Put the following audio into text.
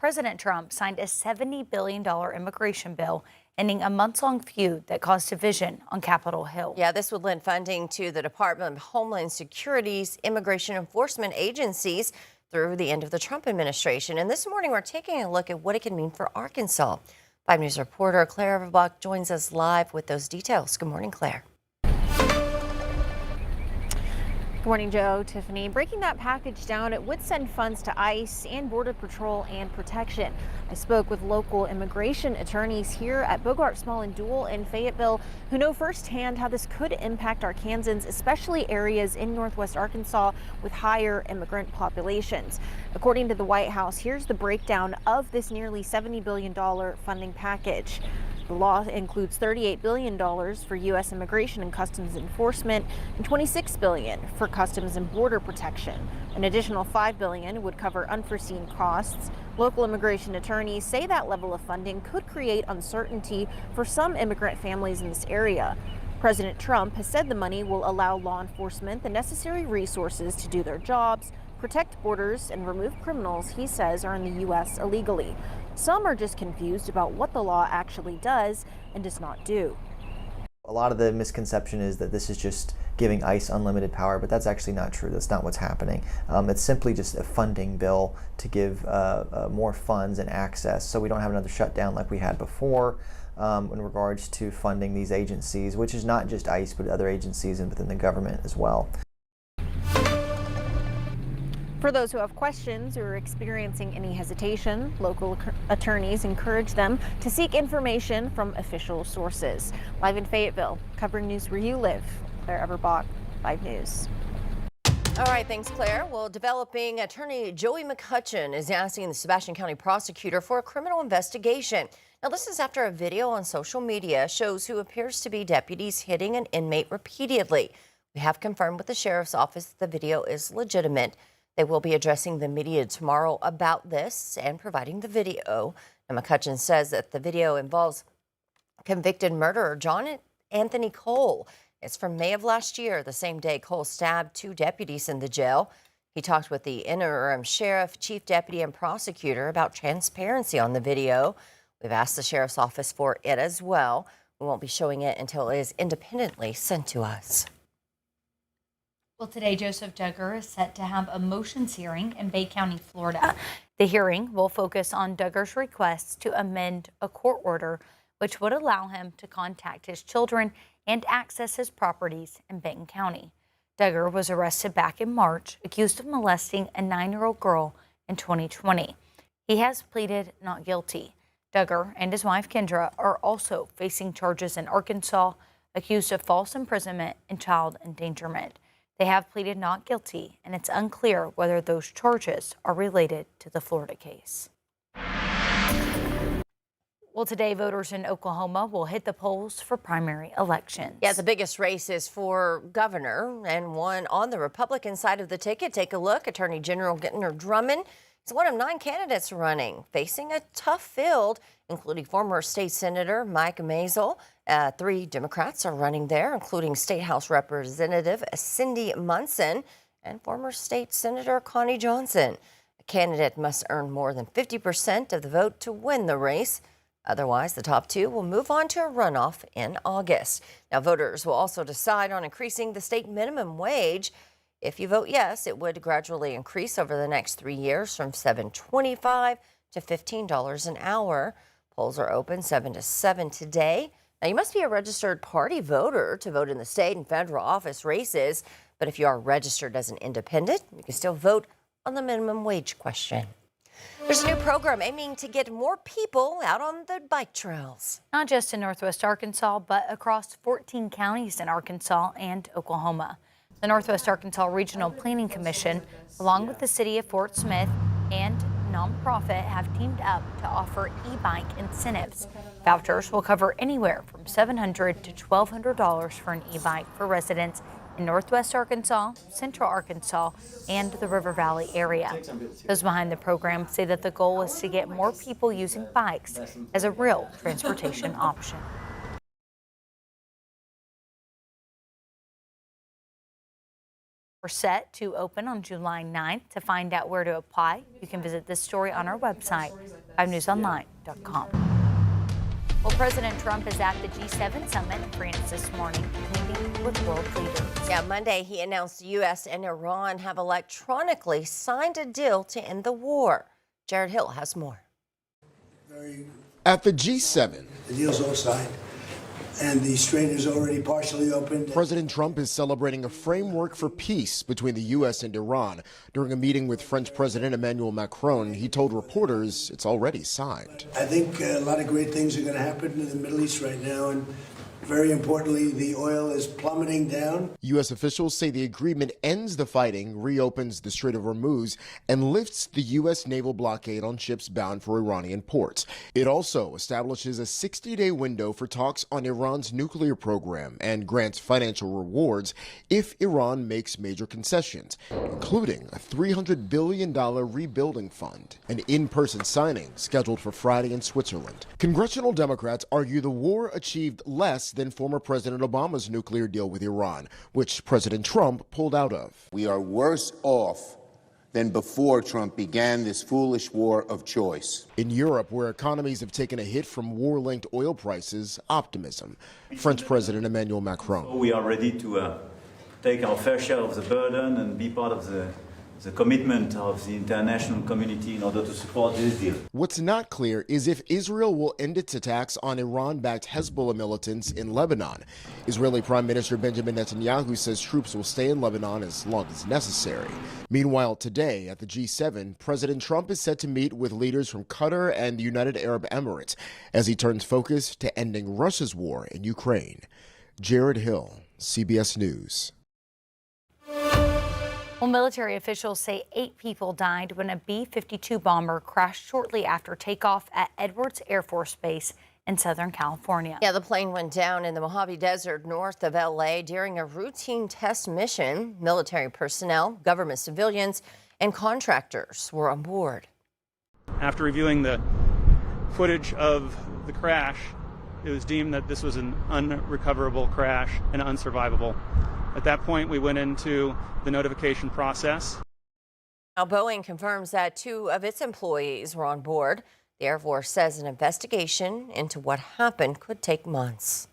President Trump signed a $70 billion immigration bill, ending a months-long feud that caused division on Capitol Hill. Yeah, this would lend funding to the Department of Homeland Security's immigration enforcement agencies through the end of the Trump administration. And this morning, we're taking a look at what it can mean for Arkansas. 5 News reporter Claire Everbach joins us live with those details. Good morning, Claire. Good morning, Joe. Tiffany. Breaking that package down, it would send funds to ICE and Border Patrol and Protection. I spoke with local immigration attorneys here at Bogart, Small and Dual in Fayetteville who know firsthand how this could impact Arkansans, especially areas in Northwest Arkansas with higher immigrant populations. According to the White House, here's the breakdown of this nearly $70 billion funding package. The law includes $38 billion for U.S. immigration and customs enforcement and $26 billion for customs and border protection. An additional $5 billion would cover unforeseen costs. Local immigration attorneys say that level of funding could create uncertainty for some immigrant families in this area. President Trump has said the money will allow law enforcement the necessary resources to do their jobs, protect borders, and remove criminals he says are in the U.S. illegally. Some are just confused about what the law actually does and does not do. A lot of the misconception is that this is just giving ICE unlimited power, but that's actually not true. That's not what's happening. It's simply just a funding bill to give more funds and access so we don't have another shutdown like we had before in regards to funding these agencies, which is not just ICE, but other agencies and within the government as well. For those who have questions or are experiencing any hesitation, local attorneys encourage them to seek information from official sources. Live in Fayetteville, covering news where you live, Claire Everbach, 5 News. All right, thanks, Claire. Well, developing attorney Joey McCutcheon is asking the Sebastian County prosecutor for a criminal investigation. Now, this is after a video on social media shows who appears to be deputies hitting an inmate repeatedly. We have confirmed with the sheriff's office that the video is legitimate. They will be addressing the media tomorrow about this and providing the video. And McCutcheon says that the video involves convicted murderer John Anthony Cole. It's from May of last year, the same day Cole stabbed 2 deputies in the jail. He talked with the interim sheriff, chief deputy, and prosecutor about transparency on the video. We've asked the sheriff's office for it as well. We won't be showing it until it is independently sent to us. Well, today, Joseph Duggar is set to have a motions hearing in Bay County, Florida. The hearing will focus on Duggar's requests to amend a court order, which would allow him to contact his children and access his properties in Benton County. Duggar was arrested back in March, accused of molesting a 9-year-old girl in 2020. He has pleaded not guilty. Duggar and his wife, Kendra, are also facing charges in Arkansas, accused of false imprisonment and child endangerment. They have pleaded not guilty, and it's unclear whether those charges are related to the Florida case. Well, today, voters in Oklahoma will hit the polls for primary elections. Yeah, the biggest race is for governor and one on the Republican side of the ticket. Take a look. Attorney General Gentner Drummond is one of 9 candidates running, facing a tough field, including former state senator Mike Maisel. 3 Democrats are running there, including State House Representative Cindy Munson and former state senator Connie Johnson. A candidate must earn more than 50% of the vote to win the race. Otherwise, the top 2 will move on to a runoff in August. Now, voters will also decide on increasing the state minimum wage. If you vote yes, it would gradually increase over the next 3 years from $7.25 to $15 an hour. Polls are open 7 to 7 today. Now, you must be a registered party voter to vote in the state and federal office races. But if you are registered as an independent, you can still vote on the minimum wage question. There's a new program aiming to get more people out on the bike trails. Not just in Northwest Arkansas, but across 14 counties in Arkansas and Oklahoma. The Northwest Arkansas Regional Planning Commission, along with the city of Fort Smith and nonprofit, have teamed up to offer e-bike incentives. Vouchers will cover anywhere from $700 to $1,200 for an e-bike for residents in Northwest Arkansas, Central Arkansas, and the River Valley area. Those behind the program say that the goal is to get more people using bikes as a real transportation option. We're set to open on July 9th. To find out where to apply, you can visit this story on our website, 5newsonline.com. Well, President Trump is at the G7 summit in France this morning, meeting with world leaders. Yeah, Monday he announced the U.S. and Iran have electronically signed a deal to end the war. Jared Hill has more. At the G7, The deal's all signed, and the strain is already partially opened. President Trump is celebrating a framework for peace between the U.S. and Iran. During a meeting with French President Emmanuel Macron, he told reporters it's already signed. I think a lot of great things are going to happen in the Middle East right now, and very importantly, the oil is plummeting down. U.S. officials say the agreement ends the fighting, reopens the Strait of Hormuz, and lifts the U.S. naval blockade on ships bound for Iranian ports. It also establishes a 60-day window for talks on Iran's nuclear program and grants financial rewards if Iran makes major concessions, including a $300 billion rebuilding fund. An in-person signing scheduled for Friday in Switzerland. Congressional Democrats argue the war achieved less than former President Obama's nuclear deal with Iran, which President Trump pulled out of. We are worse off than before Trump began this foolish war of choice. In Europe, where economies have taken a hit from war-linked oil prices, optimism. French President Emmanuel Macron. We are ready to take our fair share of the burden and be part of the commitment of the international community in order to support this deal. What's not clear is if Israel will end its attacks on Iran-backed Hezbollah militants in Lebanon. Israeli Prime Minister Benjamin Netanyahu says troops will stay in Lebanon as long as necessary. Meanwhile, today at the G7, President Trump is set to meet with leaders from Qatar and the United Arab Emirates as he turns focus to ending Russia's war in Ukraine. Jared Hill, CBS News. Well, military officials say 8 people died when a B-52 bomber crashed shortly after takeoff at Edwards Air Force Base in Southern California. Yeah, the plane went down in the Mojave Desert north of L.A. during a routine test mission. Military personnel, government civilians, and contractors were on board. After reviewing the footage of the crash, it was deemed that this was an unrecoverable crash and unsurvivable. At that point, we went into the notification process. Now, Boeing confirms that 2 of its employees were on board. The Air Force says an investigation into what happened could take months.